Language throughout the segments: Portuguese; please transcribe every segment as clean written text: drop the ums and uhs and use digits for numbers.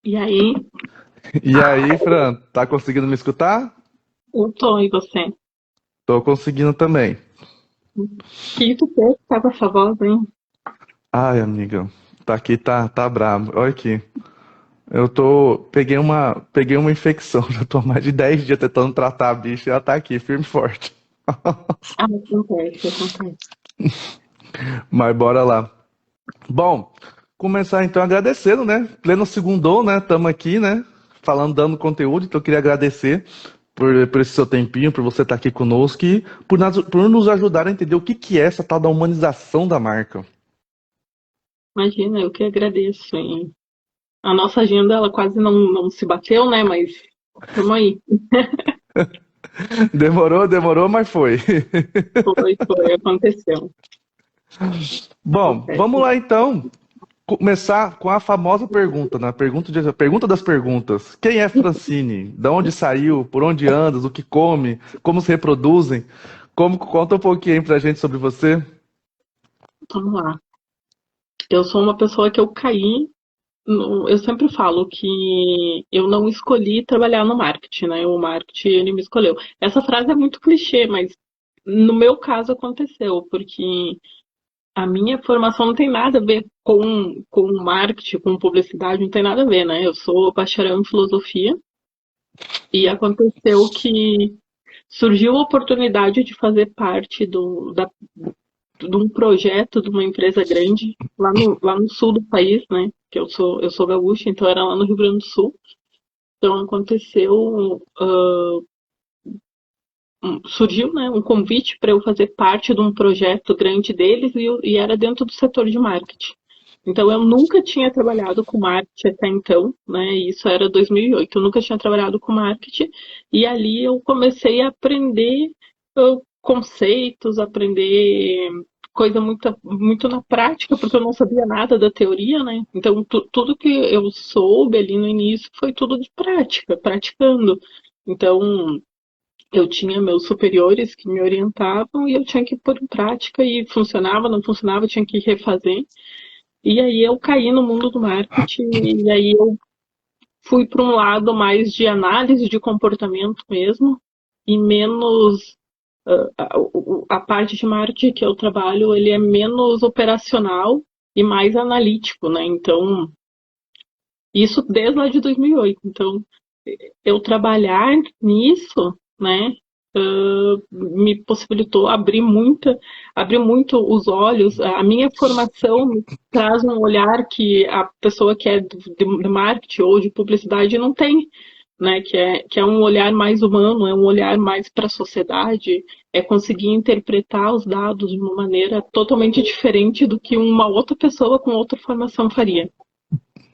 E aí, E aí, Fran, tá conseguindo me escutar? eu tô, e você? Tô conseguindo também. O que tu fez? Tá com essa voz, hein? Ai, amiga, tá aqui, tá brabo. Olha aqui. Peguei uma infecção. Já tô há mais de 10 dias tentando tratar a bicha e ela tá aqui, firme e forte. Ah, acontece, acontece. Mas bora lá. Bom, começar então agradecendo, né? Pleno segundou, né? Tamo aqui, né? Falando, dando conteúdo, então eu queria agradecer por esse seu tempinho, por você estar aqui conosco e por nos ajudar a entender o que que é essa tal da humanização da marca. Imagina, eu que agradeço, hein? A nossa agenda, ela quase não se bateu, né? Mas tamo aí. Demorou, mas foi. Foi, aconteceu. Bom, vamos Acontece. lá então. Começar com a famosa pergunta, né? Pergunta das perguntas. Quem é Francine? De onde saiu? Por onde andas? O que come? Como se reproduzem? Conta um pouquinho aí pra gente sobre você. Vamos lá. Eu sou uma pessoa que eu caí. Eu sempre falo que eu não escolhi trabalhar no marketing, né? O marketing, ele me escolheu. Essa frase é muito clichê, mas no meu caso aconteceu, porque a minha formação não tem nada a ver com marketing, com publicidade, não tem nada a ver, né? Eu sou bacharel em filosofia e aconteceu que surgiu a oportunidade de fazer parte de um projeto de uma empresa grande lá no sul do país, né? Que eu sou gaúcha, então era lá no Rio Grande do Sul. Então aconteceu, surgiu, né, um convite para eu fazer parte de um projeto grande deles e era dentro do setor de marketing. Então, eu nunca tinha trabalhado com marketing até então, né? Isso era 2008. Eu nunca tinha trabalhado com marketing e ali eu comecei a aprender conceitos, aprender coisa muito na prática, porque eu não sabia nada da teoria, né? Então, tudo que eu soube ali no início foi tudo de prática, praticando. Então, eu tinha meus superiores que me orientavam e eu tinha que pôr em prática e funcionava, não funcionava, tinha que refazer. E aí eu caí no mundo do marketing e aí eu fui para um lado mais de análise de comportamento mesmo e menos a parte de marketing que eu trabalho, ele é menos operacional e mais analítico, né? Então, isso desde lá de 2008. Então, eu trabalhar nisso, né, me possibilitou abrir muito os olhos. A minha formação me traz um olhar que a pessoa que é de marketing ou de publicidade não tem, né, que é um olhar mais humano, é um olhar mais para a sociedade, é conseguir interpretar os dados de uma maneira totalmente diferente do que uma outra pessoa com outra formação faria.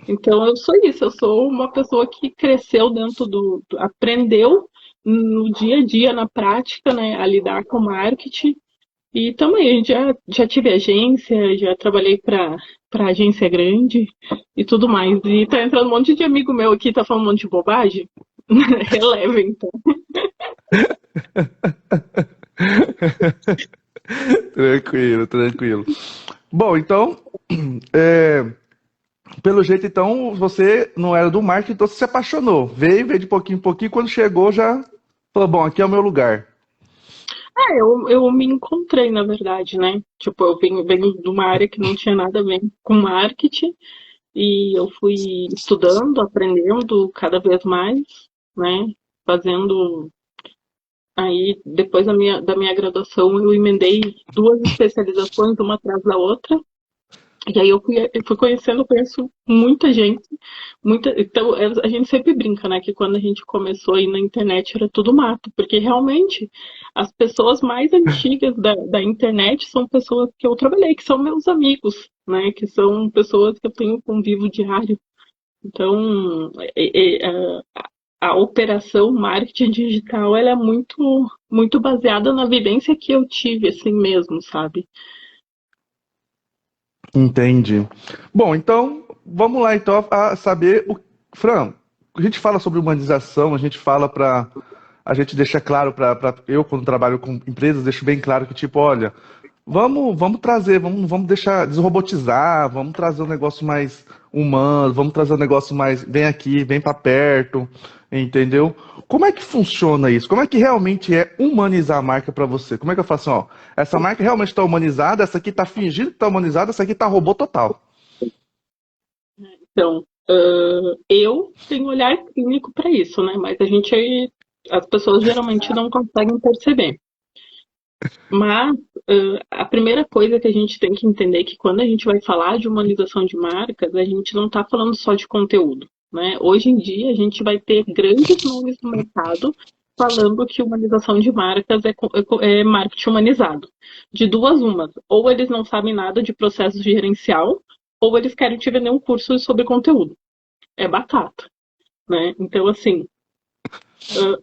Então eu sou isso, eu sou uma pessoa que cresceu dentro aprendeu no dia a dia, na prática, né, a lidar com marketing. E também já tive agência, já trabalhei para agência grande e tudo mais. E tá entrando um monte de amigo meu aqui, tá falando um monte de bobagem. Releva, então. Tranquilo, tranquilo. Bom, então, é, pelo jeito, então, você não era do marketing, então você se apaixonou. Veio de pouquinho em pouquinho, quando chegou já falou, bom, aqui é o meu lugar. Eu me encontrei, na verdade, né? Tipo, venho de uma área que não tinha nada a ver com marketing. E eu fui estudando, aprendendo cada vez mais, né? Fazendo aí, depois da minha graduação, eu emendei duas especializações, uma atrás da outra. E aí eu fui conhecendo, eu conheço muita gente, então a gente sempre brinca, né, que quando a gente começou aí na internet era tudo mato, porque realmente as pessoas mais antigas da internet são pessoas que eu trabalhei, que são meus amigos, né, que são pessoas que eu tenho convívio diário. Então, a operação marketing digital, ela é muito baseada na vivência que eu tive, assim mesmo, sabe? Entendi. Bom, então, vamos lá então a saber Fran, a gente fala sobre humanização, a gente fala para a gente deixa claro para eu quando trabalho com empresas, deixo bem claro que tipo, olha, vamos trazer, vamos deixar desrobotizar, vamos trazer um negócio mais humano, vamos trazer um negócio mais, vem aqui, vem para perto, entendeu? Como é que funciona isso? Como é que realmente é humanizar a marca para você? Como é que eu faço assim, ó, essa marca realmente está humanizada, essa aqui está fingindo que está humanizada, essa aqui está robô total. Então, eu tenho olhar clínico para isso, né? Mas as pessoas geralmente não conseguem perceber. Mas a primeira coisa que a gente tem que entender é que quando a gente vai falar de humanização de marcas, a gente não está falando só de conteúdo, né? Hoje em dia, a gente vai ter grandes nomes no mercado falando que humanização de marcas é marketing humanizado. De duas umas, ou eles não sabem nada de processo gerencial, ou eles querem te vender um curso sobre conteúdo. É batata, né? Então, assim,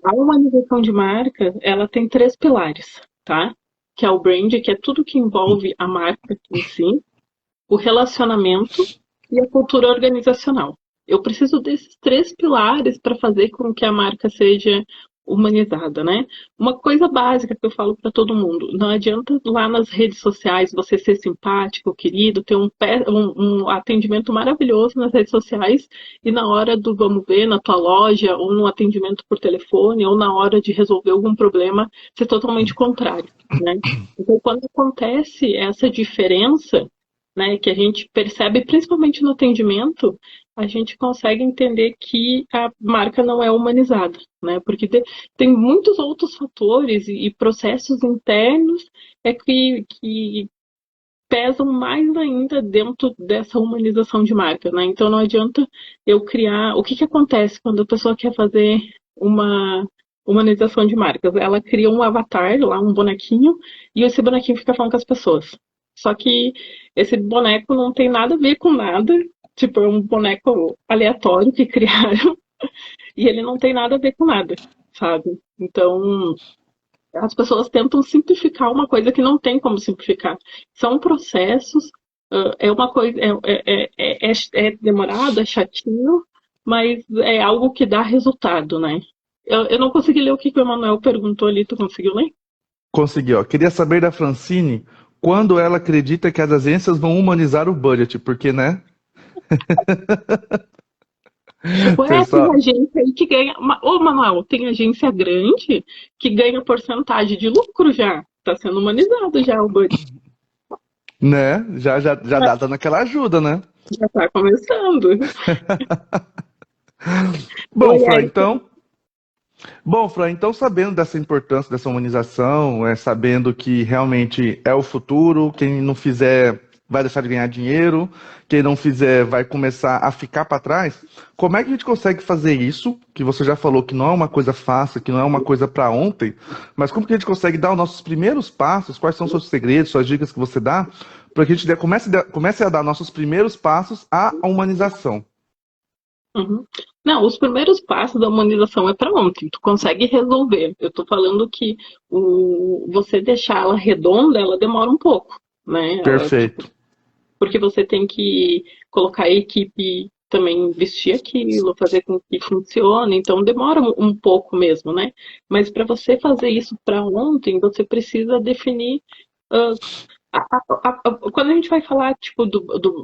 a humanização de marca, ela tem três pilares, tá? Que é o brand, que é tudo que envolve a marca em si, o relacionamento e a cultura organizacional. Eu preciso desses três pilares para fazer com que a marca seja humanizada, né? Uma coisa básica que eu falo para todo mundo: não adianta lá nas redes sociais você ser simpático, querido, ter um atendimento maravilhoso nas redes sociais e na hora do vamos ver na tua loja ou no atendimento por telefone ou na hora de resolver algum problema ser totalmente contrário, né? Então, quando acontece essa diferença, né, que a gente percebe principalmente no atendimento, a gente consegue entender que a marca não é humanizada, né? Porque tem muitos outros fatores e processos internos que pesam mais ainda dentro dessa humanização de marca, né? Então não adianta eu criar. O que acontece quando a pessoa quer fazer uma humanização de marcas? Ela cria um avatar lá, um bonequinho, e esse bonequinho fica falando com as pessoas. Só que esse boneco não tem nada a ver com nada. Tipo, é um boneco aleatório que criaram e ele não tem nada a ver com nada, sabe? Então, as pessoas tentam simplificar uma coisa que não tem como simplificar. São processos, é uma coisa, é demorado, é chatinho, mas é algo que dá resultado, né? Eu não consegui ler o que o Emanuel perguntou ali, tu conseguiu ler? Consegui, ó. Queria saber da Francine quando ela acredita que as agências vão humanizar o budget, porque, né? Tem Pessoal, agência aí que ganha. Ô, Manuel, tem agência grande que ganha porcentagem de lucro já. Está sendo humanizado já o budget. né? Já dá dando aquela ajuda, né? Já está começando. Bom, Oi, Fran, Érica. então. Bom, Fran, então sabendo dessa importância dessa humanização, sabendo que realmente é o futuro, quem não fizer vai deixar de ganhar dinheiro, quem não fizer vai começar a ficar para trás, como é que a gente consegue fazer isso? Que você já falou que não é uma coisa fácil, que não é uma coisa para ontem, mas como que a gente consegue dar os nossos primeiros passos? Quais são os seus segredos, suas dicas que você dá, para que a gente comece a dar nossos primeiros passos à humanização? Uhum. Não, os primeiros passos da humanização é para ontem. Tu consegue resolver. Eu estou falando que você deixar ela redonda, ela demora um pouco, né? Ela, tipo, Perfeito. porque você tem que colocar a equipe também vestir aquilo, fazer com que funcione, então demora um pouco mesmo, né? Mas para você fazer isso para ontem, você precisa definir. ah, Quando a gente vai falar tipo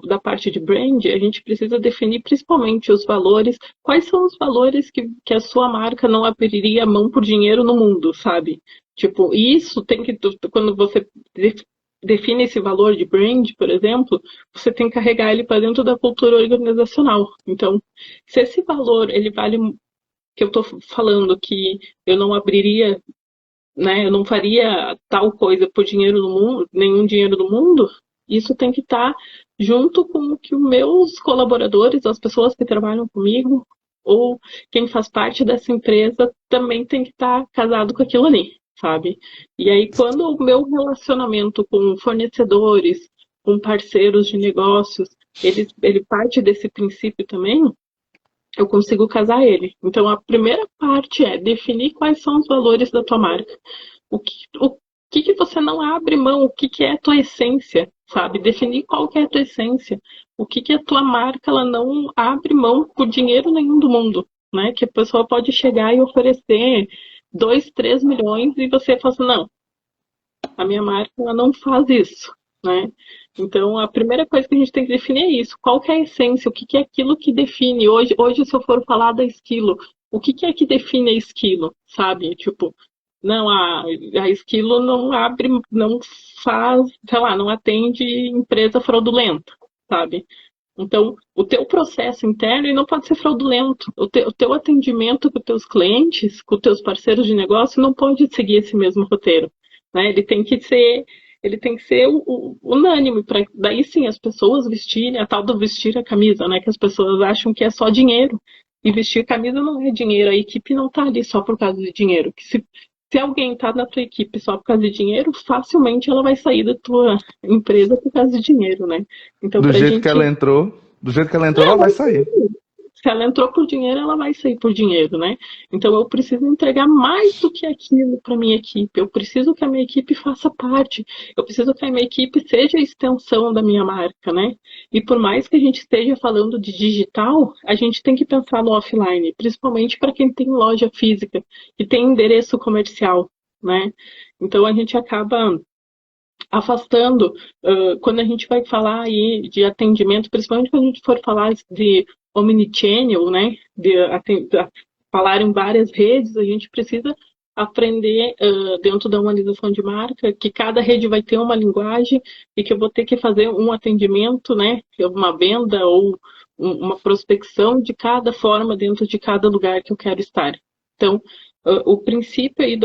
da parte de brand, a gente precisa definir principalmente os valores. Quais são os valores que a sua marca não abriria a mão por dinheiro no mundo, sabe? Tipo, isso tem que. Quando você define esse valor de brand, por exemplo, você tem que carregar ele para dentro da cultura organizacional. Então, se esse valor ele vale, que eu estou falando que eu não abriria, né, eu não faria tal coisa por dinheiro no mundo, nenhum dinheiro do mundo, isso tem que estar junto com o que os meus colaboradores, as pessoas que trabalham comigo, ou quem faz parte dessa empresa, também tem que estar casado com aquilo ali, sabe? E aí, quando o meu relacionamento com fornecedores, com parceiros de negócios, ele parte desse princípio também, eu consigo casar ele. Então, a primeira parte é definir quais são os valores da tua marca. O que você não abre mão, o que é a tua essência, sabe? Definir qual que é a tua essência. O que a tua marca ela não abre mão por dinheiro nenhum do mundo, né? Que a pessoa pode chegar e oferecer 2, 3 milhões e você fala assim, não, a minha marca ela não faz isso, né? Então, a primeira coisa que a gente tem que definir é isso. Qual que é a essência? O que que é aquilo que define? Hoje, se eu for falar da esquilo, o que que é que define a esquilo, sabe? Tipo, não, a esquilo não abre, não faz, sei lá, não atende empresa fraudulenta, sabe? Então, o teu processo interno ele não pode ser fraudulento. O teu atendimento com os teus clientes, com os teus parceiros de negócio, não pode seguir esse mesmo roteiro, né? Ele tem que ser unânime, para daí sim as pessoas vestirem, a tal do vestir a camisa, né? Que as pessoas acham que é só dinheiro. E vestir camisa não é dinheiro, a equipe não está ali só por causa de dinheiro. Que se alguém está na tua equipe só por causa de dinheiro, facilmente ela vai sair da tua empresa por causa de dinheiro, né? Então, Do para a jeito que ela gente. entrou, do jeito que ela entrou, ela vai sair. Se ela entrou por dinheiro, ela vai sair por dinheiro, né? Então eu preciso entregar mais do que aquilo para minha equipe. Eu preciso que a minha equipe faça parte. Eu preciso que a minha equipe seja a extensão da minha marca, né? E por mais que a gente esteja falando de digital, a gente tem que pensar no offline, principalmente para quem tem loja física e tem endereço comercial, né? Então a gente acaba afastando, quando a gente vai falar aí de atendimento, principalmente quando a gente for falar de omnichannel, né, falar em várias redes, a gente precisa aprender dentro da humanização de marca que cada rede vai ter uma linguagem e que eu vou ter que fazer um atendimento, né, uma venda ou uma prospecção de cada forma dentro de cada lugar que eu quero estar. Então, o princípio aí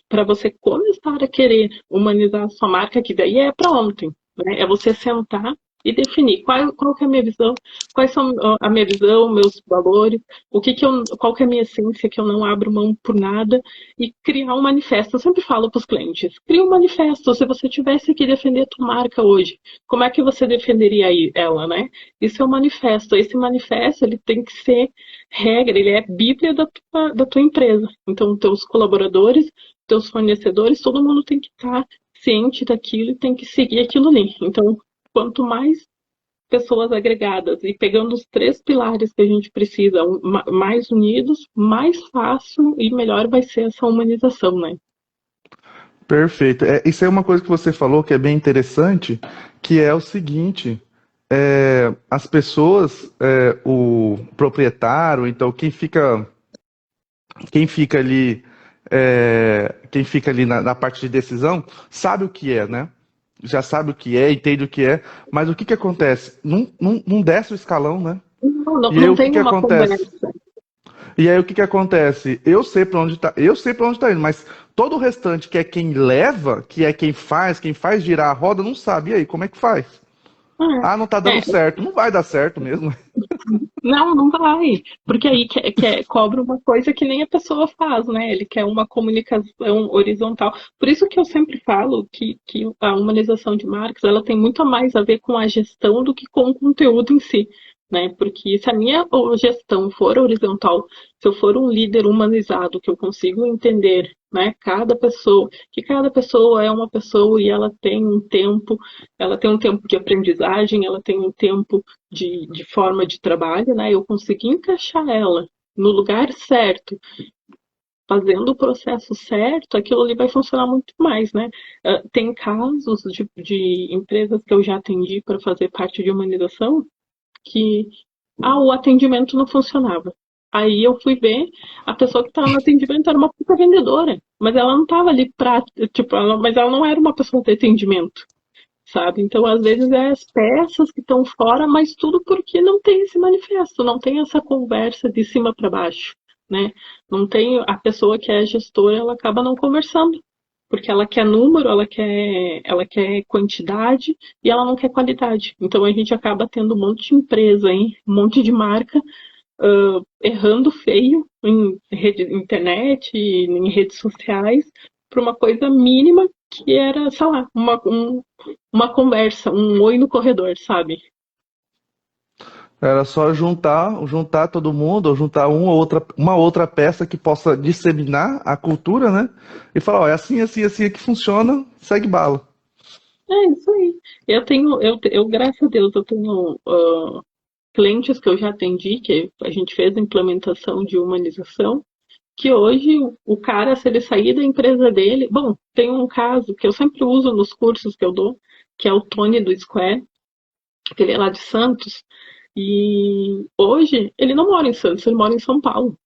para você começar a querer humanizar a sua marca, que daí é para ontem, né? É você sentar e definir qual que é a minha visão, quais são a minha visão, meus valores, qual que é a minha essência que eu não abro mão por nada e criar um manifesto. Eu sempre falo para os clientes, cria um manifesto. Se você tivesse que defender a tua marca hoje, como é que você defenderia ela, né? Isso é um manifesto. Esse manifesto ele tem que ser regra, ele é bíblia da tua empresa. Então, teus colaboradores, teus fornecedores, todo mundo tem que estar ciente daquilo e tem que seguir aquilo ali. Então, quanto mais pessoas agregadas e pegando os três pilares que a gente precisa, mais unidos, mais fácil e melhor vai ser essa humanização, né? Perfeito. Isso é uma coisa que você falou que é bem interessante, que é o seguinte: as pessoas, o proprietário, então quem fica ali, quem fica ali na parte de decisão, sabe o que é, né? Já sabe o que é, entende o que é, mas o que que acontece? Não desce o escalão, né? Não, não, E aí não o que tem que uma acontece? conversa. E aí o que que acontece? Eu sei para onde tá indo, mas todo o restante, que é quem leva, que é quem faz girar a roda, não sabe. E aí, como é que faz? Ah, Ah, não tá dando é, certo. Não vai dar certo mesmo. não, não vai. Porque aí cobra uma coisa que nem a pessoa faz, né? Ele quer uma comunicação horizontal. Por isso que eu sempre falo que a humanização de marcas ela tem muito a mais a ver com a gestão do que com o conteúdo em si. Né? Porque se a minha gestão for horizontal, se eu for um líder humanizado, que eu consigo entender, né, que cada pessoa é uma pessoa e ela tem um tempo de aprendizagem, ela tem um tempo de forma de trabalho, né? Eu consegui encaixar ela no lugar certo, fazendo o processo certo, aquilo ali vai funcionar muito mais, né? Tem casos de empresas que eu já atendi para fazer parte de humanização que o atendimento não funcionava. Aí eu fui ver, a pessoa que estava no atendimento era uma puta vendedora, mas ela não estava ali tipo, mas ela não era uma pessoa de atendimento, sabe? Então, às vezes, é as peças que estão fora, mas tudo porque não tem esse manifesto, não tem essa conversa de cima para baixo, né? Não tem a pessoa que é gestora, ela acaba não conversando, porque ela quer número, ela quer quantidade e ela não quer qualidade. Então, a gente acaba tendo um monte de empresa, hein? Um monte de marca errando feio em internet, em redes sociais, por uma coisa mínima que era, sei lá, uma conversa, um oi no corredor, sabe? Era só juntar todo mundo, ou juntar uma outra peça que possa disseminar a cultura, né? E falar, ó, é assim, assim, assim que funciona, segue bala. É isso aí. Graças a Deus, eu tenho clientes que eu já atendi, que a gente fez a implementação de humanização, que hoje o cara, se ele sair da empresa dele, bom, tem um caso que eu sempre uso nos cursos que eu dou, que é o Tony do Square, que ele é lá de Santos, e hoje ele não mora em Santos, ele mora em São Paulo.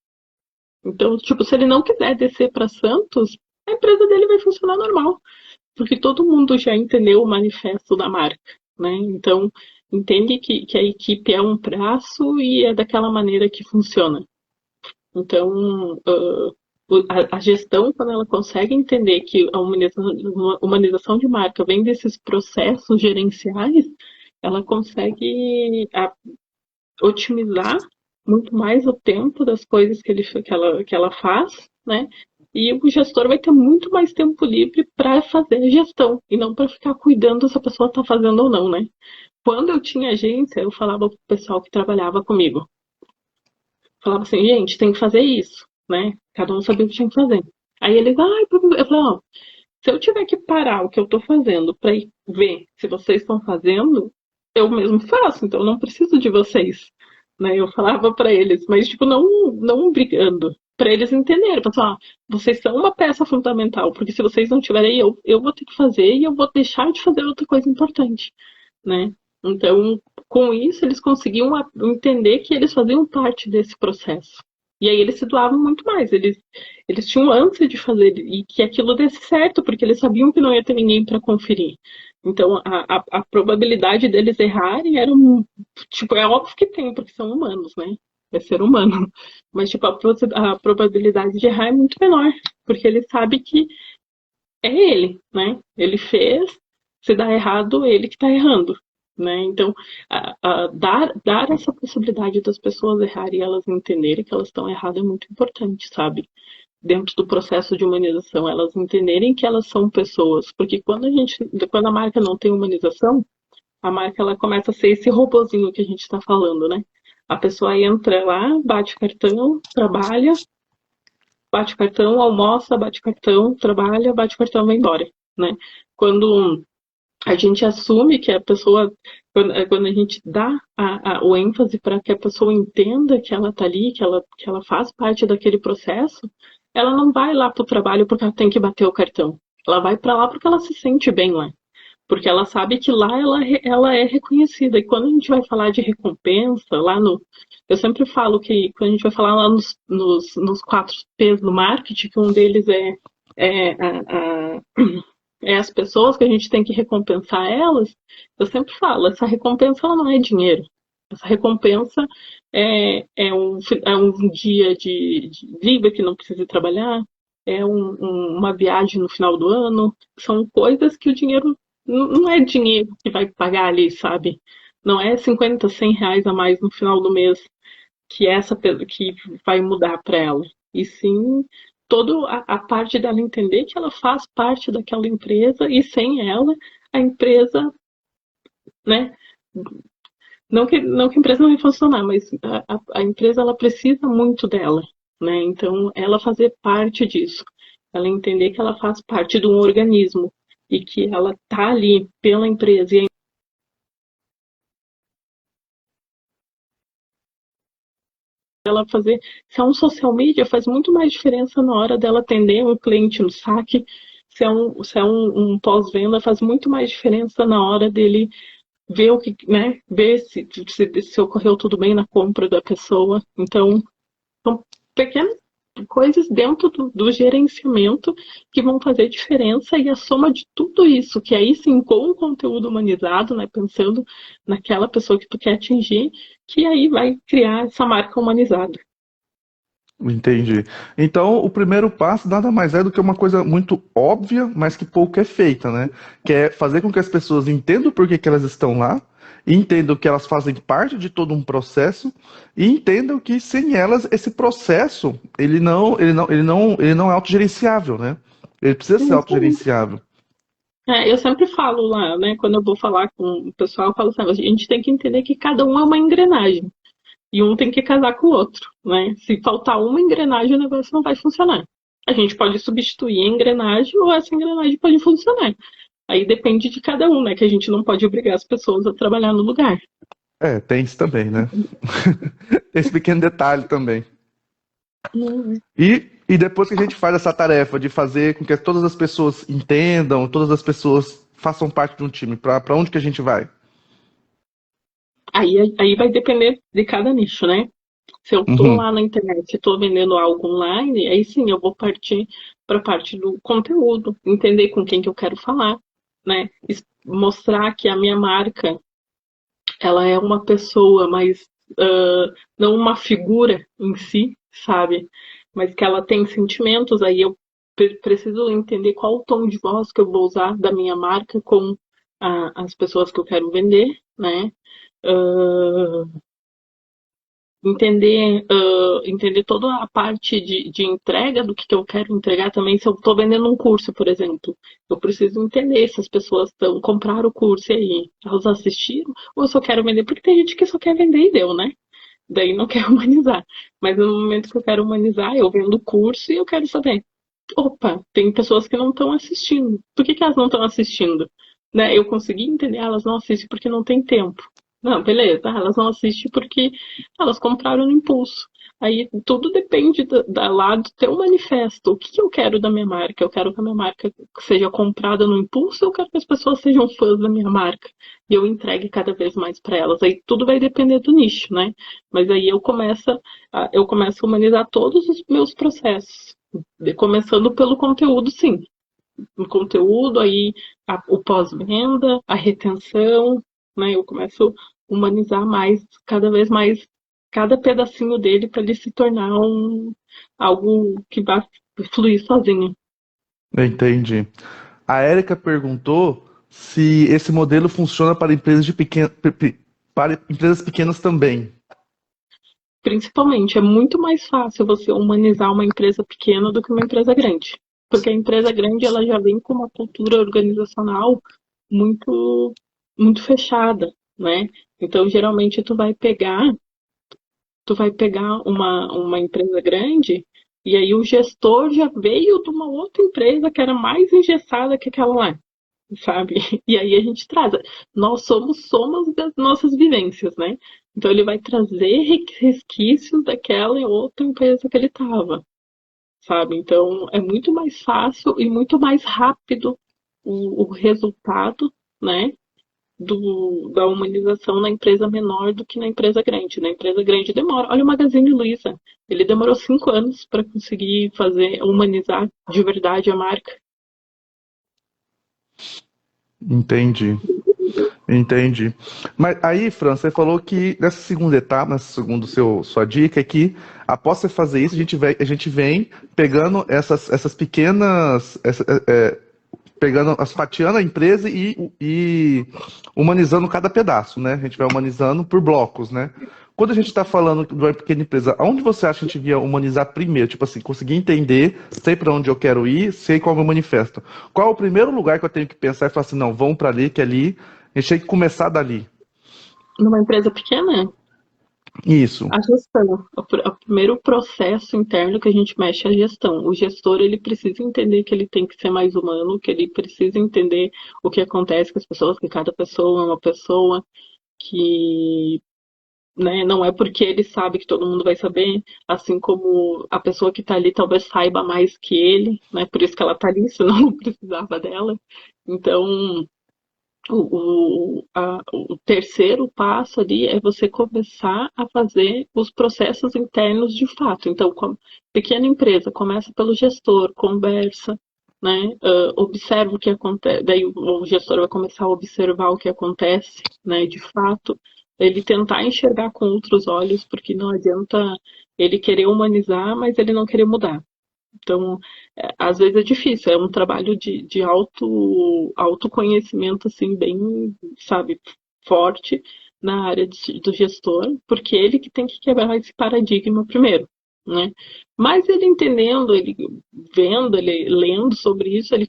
Então, tipo, se ele não quiser descer para Santos, a empresa dele vai funcionar normal, porque todo mundo já entendeu o manifesto da marca, né? Então, entende que a equipe é um braço e é daquela maneira que funciona. Então, a gestão, quando ela consegue entender que a humanização de marca vem desses processos gerenciais, ela consegue otimizar muito mais o tempo das coisas que ela faz, né? E o gestor vai ter muito mais tempo livre para fazer a gestão e não para ficar cuidando se a pessoa está fazendo ou não, né? Quando eu tinha agência, eu falava pro pessoal que trabalhava comigo, falava assim, gente, tem que fazer isso, né? Cada um sabia o que tinha que fazer. Aí eles, eu falei, ó, se eu tiver que parar o que eu tô fazendo para ir ver se vocês estão fazendo, eu mesmo faço, então eu não preciso de vocês, né? Eu falava para eles, mas tipo não brigando, para eles entenderem, pessoal, vocês são uma peça fundamental, porque se vocês não tiverem, eu vou ter que fazer e eu vou deixar de fazer outra coisa importante, né? Então, com isso, eles conseguiam entender que eles faziam parte desse processo. E aí eles se doavam muito mais. Eles tinham ânsia de fazer e que aquilo desse certo, porque eles sabiam que não ia ter ninguém para conferir. Então, a probabilidade deles errarem era, tipo, é óbvio que tem, porque são humanos, né? É ser humano. Mas, tipo, a probabilidade de errar é muito menor, porque ele sabe que é ele, né? Ele fez, se dá errado, ele que está errando, né? Então, dar essa possibilidade das pessoas errarem e elas entenderem que elas estão erradas é muito importante, sabe? Dentro do processo de humanização, elas entenderem que elas são pessoas, porque quando a marca não tem humanização, a marca ela começa a ser esse robozinho que a gente está falando, né? A pessoa entra lá, bate cartão, trabalha, bate cartão, almoça, bate cartão, trabalha, bate cartão, vai embora, né? Quando a gente assume que a pessoa, quando a gente dá o ênfase para que a pessoa entenda que ela está ali, que ela faz parte daquele processo, ela não vai lá para o trabalho porque ela tem que bater o cartão. Ela vai para lá porque ela se sente bem lá. Porque ela sabe que lá ela é reconhecida. E quando a gente vai falar de recompensa, lá no. Eu sempre falo que quando a gente vai falar lá nos 4Ps do marketing, que um deles é é as pessoas que a gente tem que recompensar elas, eu sempre falo, essa recompensa ela não é dinheiro. Essa recompensa é um dia de livre que não precisa trabalhar, é uma viagem no final do ano, são coisas que o dinheiro não é dinheiro que vai pagar ali, sabe? Não é 50, 100 reais a mais no final do mês que vai mudar para ela. E sim toda a parte dela entender que ela faz parte daquela empresa e sem ela, a empresa, né? Não que a empresa não vai funcionar, mas a empresa ela precisa muito dela, né? Então, ela fazer parte disso, ela entender que ela faz parte de um organismo e que ela tá ali pela empresa e ela fazer, se é um social media, faz muito mais diferença na hora dela atender um cliente no saque, se é um pós-venda, faz muito mais diferença na hora dele ver o que, né, ver se ocorreu tudo bem na compra da pessoa. Então, são pequenas coisas dentro do gerenciamento que vão fazer diferença e a soma de tudo isso, que aí sim, com o conteúdo humanizado, né, pensando naquela pessoa que tu quer atingir, que aí vai criar essa marca humanizada. Entendi. Então, o primeiro passo nada mais é do que uma coisa muito óbvia, mas que pouco é feita, né? Que é fazer com que as pessoas entendam por que que elas estão lá, e entendam que elas fazem parte de todo um processo, e entendam que sem elas esse processo ele não é autogerenciável, né? Ele precisa ser autogerenciável. Eu sempre falo lá, né, quando eu vou falar com o pessoal, eu falo assim, a gente tem que entender que cada um é uma engrenagem. E um tem que casar com o outro, né? Se faltar uma engrenagem, o negócio não vai funcionar. A gente pode substituir a engrenagem ou essa engrenagem pode funcionar. Aí depende de cada um, né? Que a gente não pode obrigar as pessoas a trabalhar no lugar. É, tem isso também, né? Tem esse pequeno detalhe também. E depois que a gente faz essa tarefa de fazer com que todas as pessoas entendam, todas as pessoas façam parte de um time? Para onde que a gente vai? Aí vai depender de cada nicho, né? Se eu tô Uhum. lá na internet e tô vendendo algo online, aí sim eu vou partir para a parte do conteúdo, entender com quem que eu quero falar, né? Mostrar que a minha marca, ela é uma pessoa, mas não uma figura em si, sabe? Mas que ela tem sentimentos, aí eu preciso entender qual o tom de voz que eu vou usar da minha marca com as pessoas que eu quero vender, né? Uh, entender toda a parte de entrega do que eu quero entregar também. Se eu estou vendendo um curso, por exemplo, eu preciso entender se as pessoas compraram o curso e aí, elas assistiram, ou eu só quero vender, porque tem gente que só quer vender e deu, né? Daí não quer humanizar. Mas no momento que eu quero humanizar, eu vendo o curso e eu quero saber. Opa, tem pessoas que não estão assistindo. Por que elas não estão assistindo? Né? Eu consegui entender, elas não assistem porque não tem tempo. Não, beleza, elas não assistem porque elas compraram no impulso. Aí tudo depende da lá do teu manifesto. O que eu quero da minha marca? Eu quero que a minha marca seja comprada no impulso, eu quero que as pessoas sejam fãs da minha marca. E eu entregue cada vez mais para elas. Aí tudo vai depender do nicho, né? Mas aí eu começo a humanizar todos os meus processos. Começando pelo conteúdo, sim. O conteúdo, aí o pós-venda, a retenção, né? Eu começo a humanizar mais, cada vez mais, cada pedacinho dele para ele se tornar algo que vai fluir sozinho. Entendi. A Érica perguntou se esse modelo funciona para empresas para empresas pequenas também. Principalmente, é muito mais fácil você humanizar uma empresa pequena do que uma empresa grande. Porque a empresa grande ela já vem com uma cultura organizacional muito muito fechada, né? Então, geralmente tu vai pegar uma empresa grande e aí o gestor já veio de uma outra empresa que era mais engessada que aquela lá, sabe? E aí a gente traz. Nós somos somas das nossas vivências, né? Então ele vai trazer resquícios daquela outra empresa que ele estava, sabe? Então é muito mais fácil e muito mais rápido o resultado, né? Da humanização na empresa menor do que na empresa grande. Na empresa grande demora. Olha o Magazine Luiza. Ele demorou 5 anos para conseguir humanizar de verdade a marca. Entendi. Entendi. Mas aí, Fran, você falou que nessa segunda etapa, nessa segunda sua dica, é que após você fazer isso, a gente vem pegando essas pequenas, pegando, fatiando a empresa e humanizando cada pedaço, né? A gente vai humanizando por blocos, né? Quando a gente está falando de uma pequena empresa, aonde você acha que a gente devia humanizar primeiro? Tipo assim, conseguir entender, sei para onde eu quero ir, sei qual é o meu manifesto. Qual é o primeiro lugar que eu tenho que pensar e falar assim, não, vamos para ali, que ali, a gente tem que começar dali. Numa empresa pequena, Isso. a gestão. O primeiro processo interno que a gente mexe é a gestão. O gestor ele precisa entender que ele tem que ser mais humano, que ele precisa entender o que acontece com as pessoas, que cada pessoa é uma pessoa, que né? Não é porque ele sabe que todo mundo vai saber, assim como a pessoa que está ali talvez saiba mais que ele, né? Por isso que ela está ali, senão não precisava dela. Então, o terceiro passo ali é você começar a fazer os processos internos de fato. Então, como pequena empresa, começa pelo gestor, conversa, né? Observa o que acontece, daí o gestor vai começar a observar o que acontece, né? De fato, ele tentar enxergar com outros olhos, porque não adianta ele querer humanizar, mas ele não querer mudar. Então, às vezes é difícil, é um trabalho de autoconhecimento, assim, bem, sabe, forte na área do gestor, porque ele que tem que quebrar esse paradigma primeiro, né? Mas ele entendendo, ele vendo, ele lendo sobre isso, ele,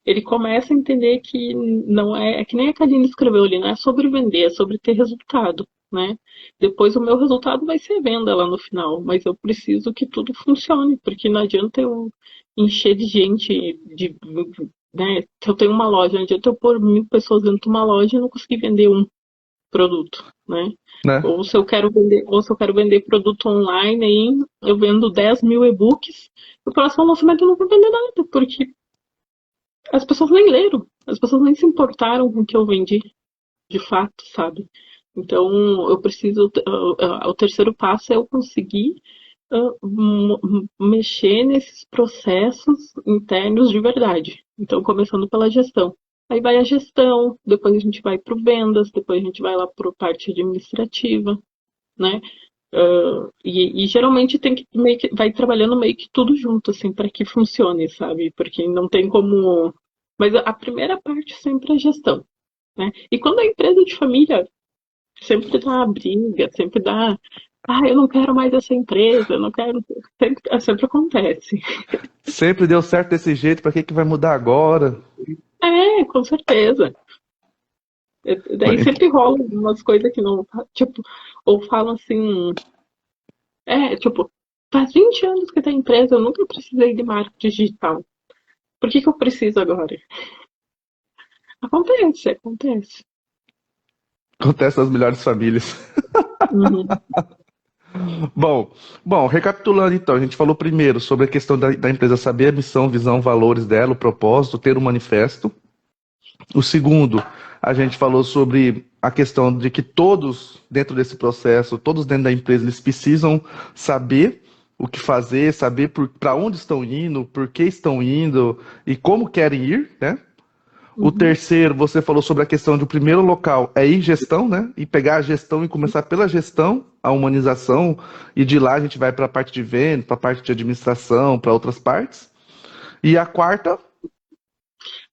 ele começa a entender que não é que nem a Kaline escreveu ali, não é sobre vender, é sobre ter resultado, né? Depois o meu resultado vai ser venda lá no final, mas eu preciso que tudo funcione, porque não adianta eu encher de gente, né? Se eu tenho uma loja, não adianta eu pôr 1.000 pessoas dentro de uma loja e não conseguir vender um produto, né? Né? Ou se eu quero vender produto online, aí eu vendo 10.000 e-books, no próximo lançamento eu não vou vender nada, porque as pessoas nem leram, as pessoas nem se importaram com o que eu vendi, de fato, sabe? Então, eu preciso. O terceiro passo é eu conseguir mexer nesses processos internos de verdade. Então, começando pela gestão. Aí vai a gestão, depois a gente vai para o vendas, depois a gente vai lá para a parte administrativa, né? E geralmente tem que meio que vai trabalhando meio que tudo junto, assim, para que funcione, sabe? Porque não tem como. Mas a primeira parte sempre é a gestão, né? E quando é empresa de família, sempre dá briga, sempre dá. Ah, eu não quero mais essa empresa, eu não quero. Sempre acontece. Sempre deu certo desse jeito, pra que que vai mudar agora? É, com certeza. Daí sempre rola umas coisas que não. Tipo, ou falam assim. Tipo, faz 20 anos que tá empresa, eu nunca precisei de marketing digital. Por que que eu preciso agora? Acontece, acontece. Acontece nas melhores famílias. Uhum, Bom, recapitulando então, a gente falou primeiro sobre a questão da empresa saber a missão, visão, valores dela, o propósito, ter um manifesto. O segundo, a gente falou sobre a questão de que todos dentro desse processo, todos dentro da empresa, eles precisam saber o que fazer, saber para onde estão indo, por que estão indo e como querem ir, né? O uhum. terceiro, você falou sobre a questão do primeiro local é ir gestão, né? E pegar a gestão e começar pela gestão, a humanização, e de lá a gente vai para a parte de venda, para a parte de administração, para outras partes. E a quarta,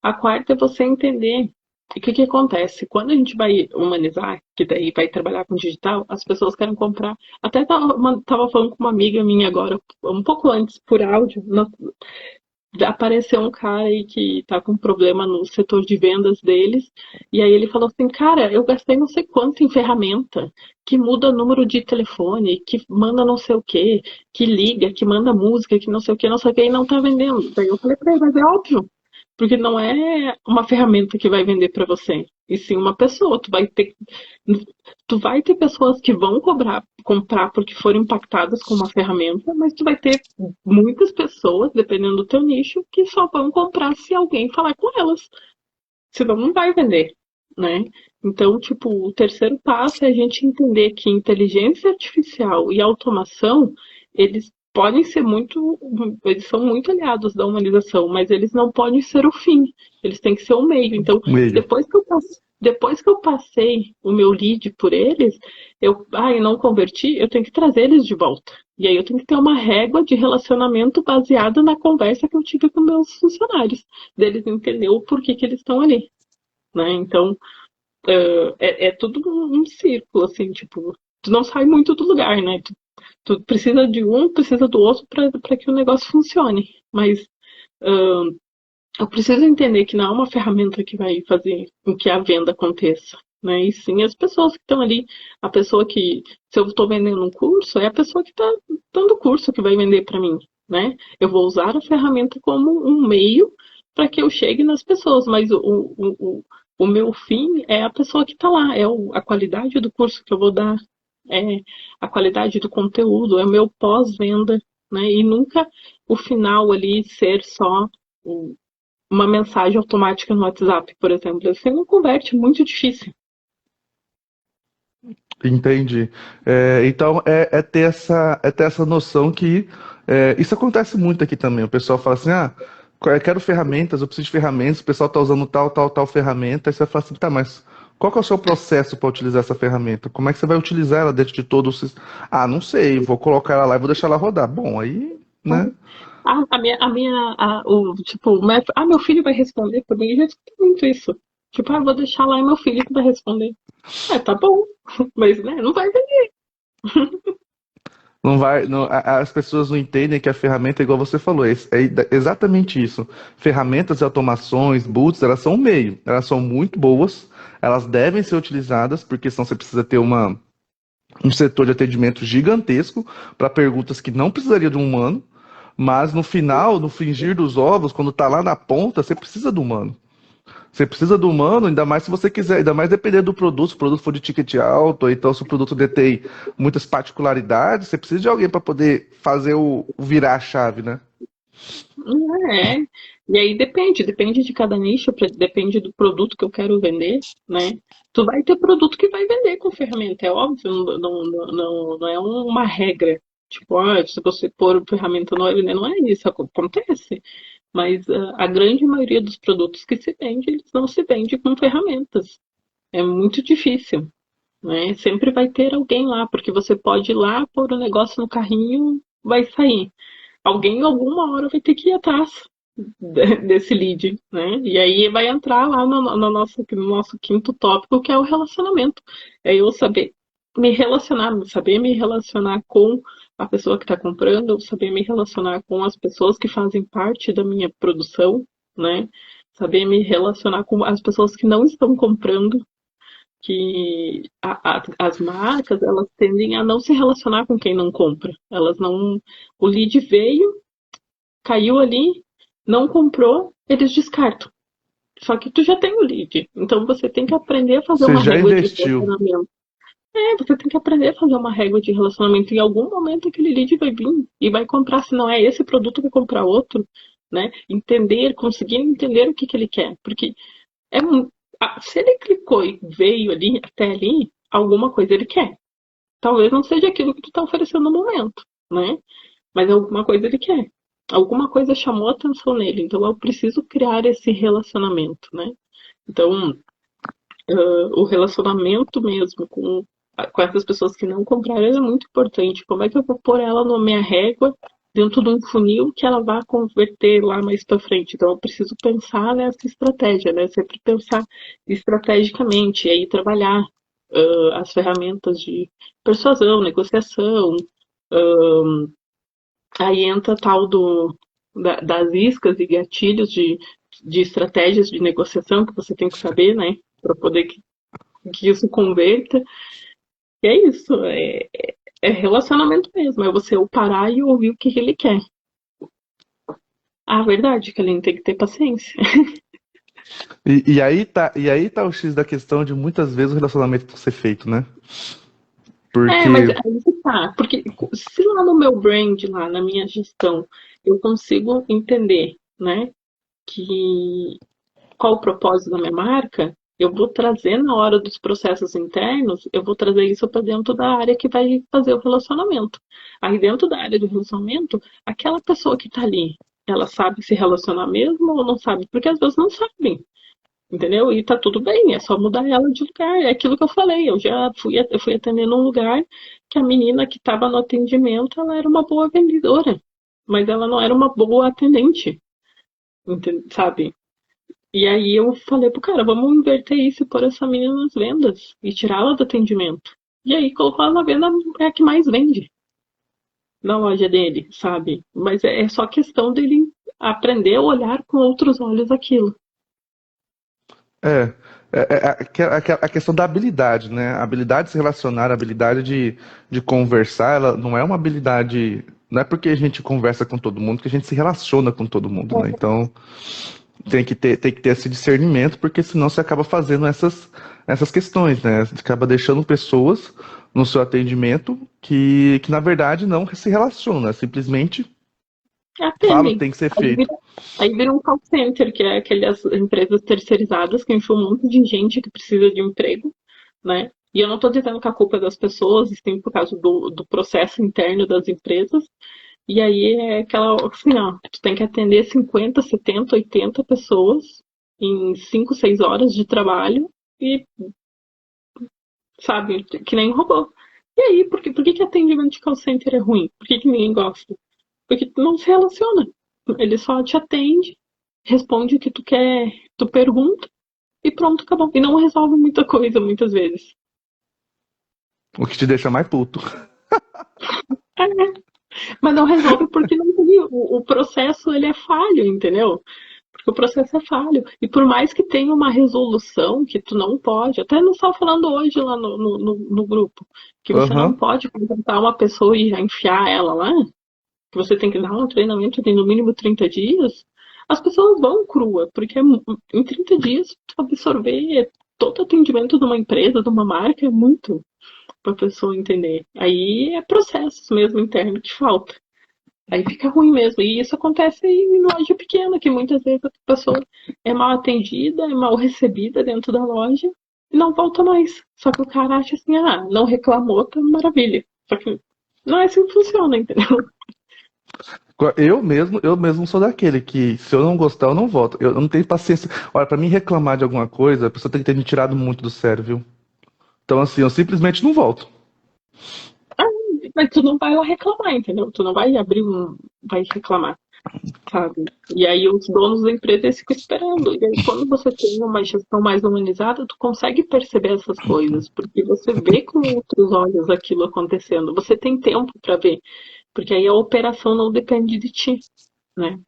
A quarta é você entender o que que acontece. Quando a gente vai humanizar, que daí vai trabalhar com digital, as pessoas querem comprar. Até tava falando com uma amiga minha agora, um pouco antes, por áudio, apareceu um cara aí que tá com problema no setor de vendas deles, e aí ele falou assim, cara, eu gastei não sei quanto em ferramenta, que muda número de telefone, que manda não sei o que liga, que manda música, que não sei o que, não sei o que, e não tá vendendo. Daí eu falei pra ele, mas é óbvio, porque não é uma ferramenta que vai vender para você, e sim uma pessoa. Tu vai ter pessoas que vão comprar porque foram impactadas com uma ferramenta, mas tu vai ter muitas pessoas, dependendo do teu nicho, que só vão comprar se alguém falar com elas. Senão não vai vender, né? Então, tipo, o terceiro passo é a gente entender que inteligência artificial e automação, eles podem ser muito, eles são muito aliados da humanização, mas eles não podem ser o fim, eles têm que ser o meio. Então, meio. depois que eu passei o meu lead por eles, eu não converti, eu tenho que trazer eles de volta. E aí eu tenho que ter uma régua de relacionamento baseada na conversa que eu tive com meus funcionários, deles entender o porquê que eles estão ali, né? Então, é tudo um círculo, assim, tipo, tu não sai muito do lugar, né? Tu precisa de um, precisa do outro para que o negócio funcione. Mas eu preciso entender que não é uma ferramenta que vai fazer com que a venda aconteça, né? E sim as pessoas que estão ali. A pessoa que, se eu estou vendendo um curso, é a pessoa que está dando o curso que vai vender para mim, né? Eu vou usar a ferramenta como um meio para que eu chegue nas pessoas, mas o meu fim é a pessoa que está lá, a qualidade do curso que eu vou dar, é a qualidade do conteúdo, é o meu pós-venda, né? E nunca o final ali ser só uma mensagem automática no WhatsApp, por exemplo. Você não converte, muito difícil. Entendi. Então é ter essa noção que isso acontece muito aqui também. O pessoal fala assim, eu quero ferramentas, eu preciso de ferramentas, o pessoal está usando tal, tal, tal ferramenta, aí você vai falar assim, tá, mas qual que é o seu processo para utilizar essa ferramenta? Como é que você vai utilizar ela dentro de todo o sistema? Ah, não sei, vou colocar ela lá e vou deixar ela rodar. Bom, aí, né? Tipo, meu filho vai responder por mim. Eu já escutei muito isso. Tipo, vou deixar lá e meu filho que vai responder. Tá bom. Mas, né, não vai ver. Não vai, as pessoas não entendem que a ferramenta, igual você falou, é exatamente isso. Ferramentas e automações, boots, elas são um meio, elas são muito boas, elas devem ser utilizadas, porque senão você precisa ter um setor de atendimento gigantesco para perguntas que não precisaria de um humano, mas no final, no fingir dos ovos, quando está lá na ponta, você precisa do humano. Você precisa do humano, ainda mais se você quiser, ainda mais dependendo do produto, se o produto for de ticket alto, ou então se o produto detém muitas particularidades, você precisa de alguém para poder fazer o virar a chave, né? É. E aí depende de cada nicho, depende do produto que eu quero vender, né? Tu vai ter produto que vai vender com ferramenta, é óbvio, não é uma regra. Tipo, se você pôr ferramenta não vai vender, não é isso, acontece. Mas a grande maioria dos produtos que se vende, eles não se vende com ferramentas. É muito difícil, né? Sempre vai ter alguém lá, porque você pode ir lá, pôr o negócio no carrinho, vai sair. Alguém, alguma hora, vai ter que ir atrás desse lead, né? E aí vai entrar lá no nosso quinto tópico, que é o relacionamento. É eu saber me relacionar com a pessoa que está comprando, saber me relacionar com as pessoas que fazem parte da minha produção, né? Saber me relacionar com as pessoas que não estão comprando, que as marcas, elas tendem a não se relacionar com quem não compra. Elas não... O lead veio, caiu ali, não comprou, eles descartam. Só que tu já tem o lead, então você tem que aprender a fazer Você uma já régua de investiu. relacionamento. Você tem que aprender a fazer uma régua de relacionamento. Em algum momento aquele lead vai vir e vai comprar, se não é esse produto, vai comprar outro, né? Entender, conseguir entender o que que ele quer. Porque se ele clicou e veio ali, até ali, alguma coisa ele quer. Talvez não seja aquilo que tu está oferecendo no momento, né? Mas alguma coisa ele quer. Alguma coisa chamou a atenção nele. Então eu preciso criar esse relacionamento, né? Então, o relacionamento mesmo com essas pessoas que não compraram é muito importante. Como é que eu vou pôr ela na minha régua dentro de um funil que ela vai converter lá mais para frente? Então eu preciso pensar nessa estratégia, né? Sempre pensar estrategicamente e aí trabalhar as ferramentas de persuasão, negociação. Aí entra tal das iscas e gatilhos de estratégias de negociação que você tem que saber, né? Para poder que isso converta. E é isso, é relacionamento mesmo, é você parar e ouvir o que ele quer. A verdade é que ele tem que ter paciência. E aí tá o X da questão de muitas vezes o relacionamento tem que ser feito, né? Mas Porque, aí que tá, porque se lá no meu brand, lá na minha gestão, eu consigo entender, né, que qual o propósito da minha marca, eu vou trazer na hora dos processos internos, eu vou trazer isso para dentro da área que vai fazer o relacionamento. Aí dentro da área do relacionamento, aquela pessoa que está ali, ela sabe se relacionar mesmo ou não sabe? Porque às vezes não sabem, entendeu? E tá tudo bem, é só mudar ela de lugar. É aquilo que eu falei, eu fui atender num lugar que a menina que estava no atendimento, ela era uma boa vendedora, mas ela não era uma boa atendente, sabe? E aí eu falei pro cara, vamos inverter isso e pôr essa menina nas vendas e tirá-la do atendimento. E aí colocou ela na venda, é a que mais vende na loja dele, sabe? Mas é só questão dele aprender a olhar com outros olhos aquilo. é, a questão da habilidade, né? A habilidade de se relacionar, a habilidade de conversar, ela não é uma habilidade. Não é porque a gente conversa com todo mundo que a gente se relaciona com todo mundo, né? Então tem que ter esse discernimento, porque senão você acaba fazendo essas questões, né? Você acaba deixando pessoas no seu atendimento que na verdade não se relacionam, né? Simplesmente fala o que Atendem. tem que ser Aí feito. vira, aí vira um call center, que é aquelas empresas terceirizadas que enfiam um monte de gente que precisa de emprego, né? E eu não estou dizendo que a culpa é das pessoas, e sim por causa do processo interno das empresas. E aí é aquela, assim, ó, tu tem que atender 50, 70, 80 pessoas em 5, 6 horas de trabalho e, sabe, que nem robô. E aí, por que atendimento de call center é ruim? Por que ninguém gosta? Porque tu não se relaciona. Ele só te atende, responde o que tu quer, tu pergunta e pronto, acabou. E não resolve muita coisa, muitas vezes. O que te deixa mais puto. É, mas não resolve porque não tem, o processo ele é falho, entendeu? Porque o processo é falho. E por mais que tenha uma resolução que tu não pode, até não estava falando hoje lá no grupo, que você não Aham. pode contratar uma pessoa e já enfiar ela lá, que você tem que dar um treinamento de no mínimo 30 dias, as pessoas vão crua, porque em 30 dias tu absorver todo o atendimento de uma empresa, de uma marca, é muito para a pessoa entender. Aí é processos mesmo interno que falta. Aí fica ruim mesmo. E isso acontece em loja pequena, que muitas vezes a pessoa é mal atendida, é mal recebida dentro da loja e não volta mais. Só que o cara acha assim, não reclamou, tá maravilha. Só que não é assim que funciona, entendeu? Eu mesmo sou daquele que, se eu não gostar, eu não volto. Eu não tenho paciência. Olha, pra mim reclamar de alguma coisa, a pessoa tem que ter me tirado muito do sério, viu? Então, assim, eu simplesmente não volto. Ah, mas tu não vai lá reclamar, entendeu? Tu não vai abrir um. Vai reclamar, sabe? E aí os donos da empresa eles ficam esperando. E aí quando você tem uma gestão mais humanizada, tu consegue perceber essas coisas, porque você vê com outros olhos aquilo acontecendo. Você tem tempo para ver, porque aí a operação não depende de ti, né?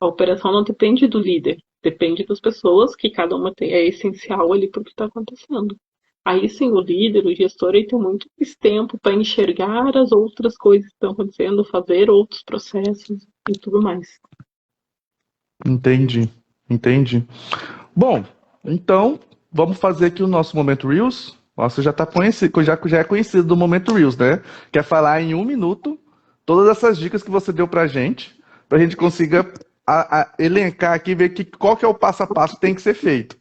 A operação não depende do líder, depende das pessoas que cada uma tem, é essencial ali para o que está acontecendo. Aí sim, o líder, o gestor, ele tem muito mais tempo para enxergar as outras coisas que estão acontecendo, fazer outros processos e tudo mais. Entendi, entendi. Bom, então, vamos fazer aqui o nosso Momento Reels. Nossa, já tá conhecido, já é conhecido do Momento Reels, né? Quer falar em 1 minuto todas essas dicas que você deu pra gente consiga elencar aqui e ver qual que é o passo a passo que tem que ser feito.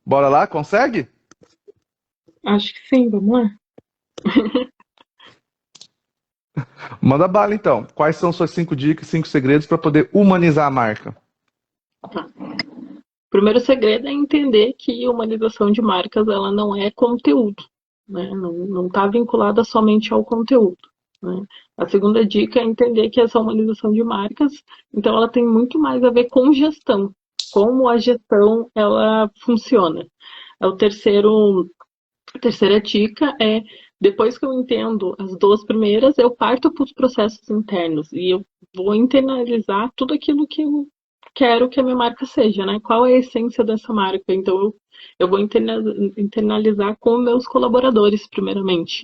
Bora lá? Consegue? Acho que sim, vamos lá. Manda bala então. Quais são suas 5 dicas, 5 segredos para poder humanizar a marca? Tá. O primeiro segredo é entender que a humanização de marcas ela não é conteúdo, né? Não está vinculada somente ao conteúdo. Né? A segunda dica é entender que essa humanização de marcas, então ela tem muito mais a ver com gestão, como a gestão ela funciona. É o terceiro, a terceira dica é depois que eu entendo as duas primeiras, eu parto para os processos internos e eu vou internalizar tudo aquilo que eu quero que a minha marca seja, né? Qual é a essência dessa marca? Então eu vou internalizar com meus colaboradores, primeiramente.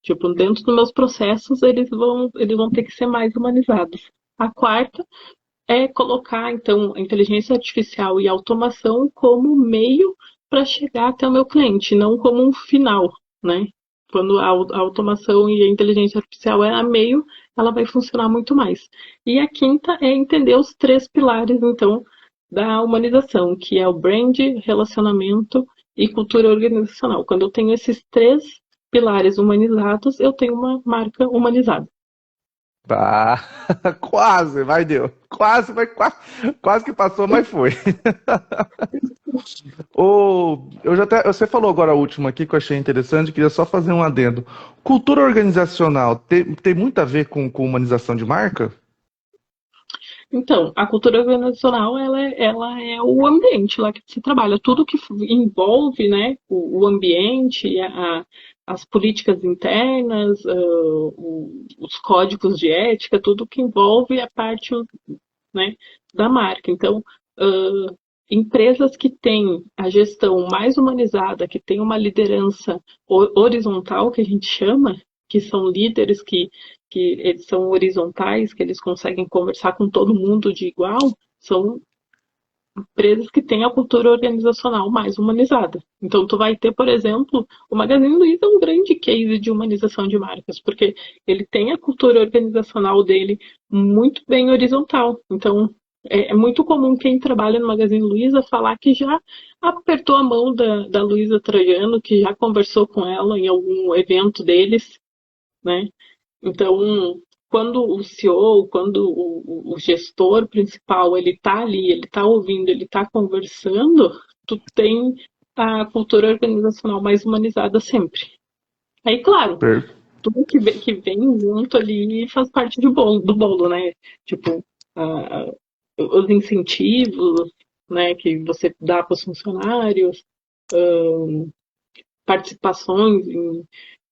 Tipo, dentro dos meus processos, eles vão ter que ser mais humanizados. A quarta é colocar, então, a inteligência artificial e a automação como meio para chegar até o meu cliente, não como um final, né? Quando a automação e a inteligência artificial é a meio, ela vai funcionar muito mais. E a quinta é entender os três pilares, então, da humanização, que é o brand, relacionamento e cultura organizacional. Quando eu tenho esses três pilares humanizados, eu tenho uma marca humanizada. Ah, quase, vai deu. Quase que passou, mas foi. Você falou agora a última aqui que eu achei interessante, queria só fazer um adendo. Cultura organizacional tem muito a ver com humanização de marca? Então, a cultura organizacional, ela é o ambiente lá que se trabalha. Tudo que envolve, né, o ambiente, as políticas internas, os códigos de ética, tudo que envolve a parte, né, da marca. Então, empresas que têm a gestão mais humanizada, que têm uma liderança horizontal, que a gente chama, que são líderes que eles são horizontais, que eles conseguem conversar com todo mundo de igual, são empresas que têm a cultura organizacional mais humanizada. Então, tu vai ter, por exemplo, o Magazine Luiza é um grande case de humanização de marcas, porque ele tem a cultura organizacional dele muito bem horizontal. Então, é muito comum quem trabalha no Magazine Luiza falar que já apertou a mão da Luiza Trajano, que já conversou com ela em algum evento deles, né? Então, quando o CEO, quando o gestor principal, ele está ali, ele está ouvindo, ele está conversando, tu tem a cultura organizacional mais humanizada sempre. Aí, claro, Per- tudo que vem junto ali faz parte do bolo, né? Tipo, ah, os incentivos, né, que você dá para os funcionários, participações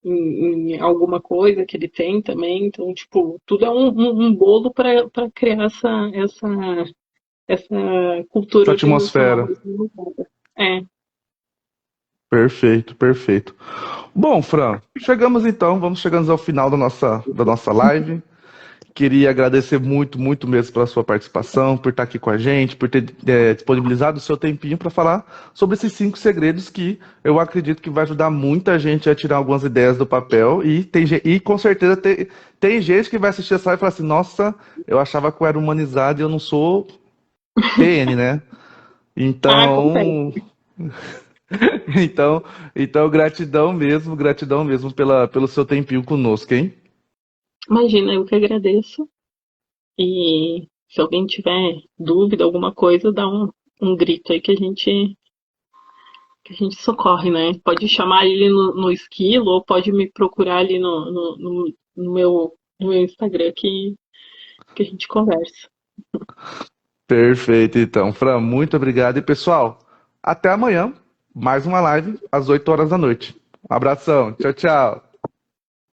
em alguma coisa que ele tem também. Então, tipo, tudo é um bolo para criar essa cultura Essa organizacional atmosfera. mesmo. É, Perfeito, perfeito. Bom, Fran, vamos chegando ao final da nossa live. Queria agradecer muito, muito mesmo pela sua participação, por estar aqui com a gente, por ter disponibilizado o seu tempinho para falar sobre esses 5 segredos que eu acredito que vai ajudar muita gente a tirar algumas ideias do papel. E com certeza tem gente que vai assistir essa live e falar assim: nossa, eu achava que eu era humanizado e eu não sou PN, né? Ah, acontece. Então, então, então gratidão mesmo pelo seu tempinho conosco, hein? Imagina, eu que agradeço. E se alguém tiver dúvida, alguma coisa, dá um grito aí que a gente socorre, né? Pode chamar ali no esquilo ou pode me procurar ali no meu Instagram que a gente conversa. Perfeito, então. Fran, muito obrigado. E pessoal, até amanhã, mais uma live às 8 horas da noite. Um abração. Tchau, tchau.